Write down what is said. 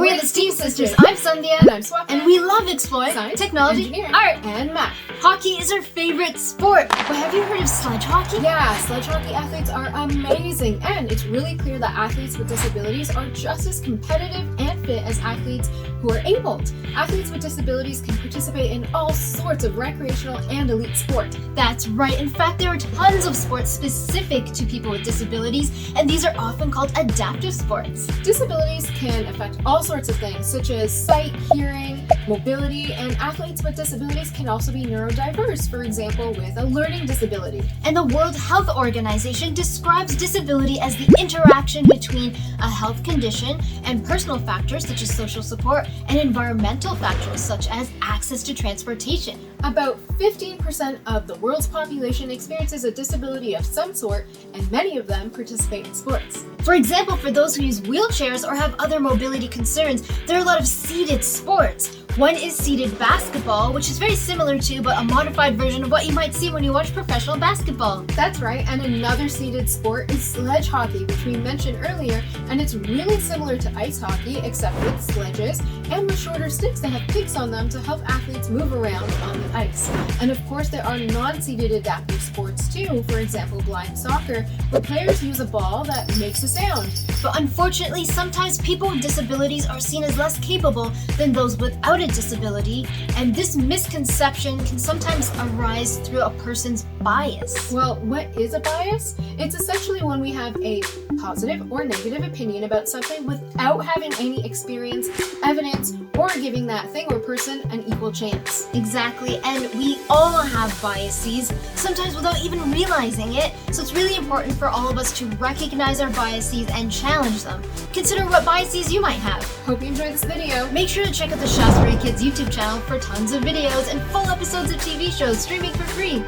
we're the Steam Sisters. I'm Sandhya. And I'm Swapna. And we love exploring science, technology, engineering, art, and math. Hockey is our favorite sport. But have you heard of sledge hockey? Yeah, sledge hockey athletes are amazing, and it's really clear that athletes with disabilities are just as competitive and fit as athletes who are abled. Athletes with disabilities can participate in all sorts of recreational and elite sport. That's right. In fact, there are tons of sports specific to people with disabilities, and these are often called adaptive sports. Disabilities can affect all sorts of things, such as sight, hearing, mobility, and athletes with disabilities can also be neurodiverse, for example, with a learning disability. And the World Health Organization describes disability as the interaction between a health condition and personal factors such as social support and environmental factors such as access to transportation. About 15% of the world's population experiences a disability of some sort, and many of them participate in sports. For example, for those who use wheelchairs or have other mobility concerns, there are a lot of seated sports. One is seated basketball, which is very similar to, but a modified version of what you might see when you watch professional basketball. That's right, and another seated sport is sledge hockey, which we mentioned earlier, and it's really similar to ice hockey, except with sledges and with shorter sticks that have picks on them to help athletes move around on the ice. And of course, there are non-seated adaptive sports too, for example, blind soccer, where players use a ball that makes a sound. But unfortunately, sometimes people with disabilities are seen as less capable than those without a disability, and this misconception can sometimes arise through a person's bias. Well, what is a bias? It's essentially when we have a positive or negative opinion about something without having any experience, evidence, or giving that thing or person an equal chance. Exactly, and we all have biases, sometimes without even realizing it, so it's really important for all of us to recognize our biases and challenge them. Consider what biases you might have. Hope you enjoyed this video. Make sure to check out the Shaftesbury Kids YouTube channel for tons of videos and full episodes of TV shows streaming for free.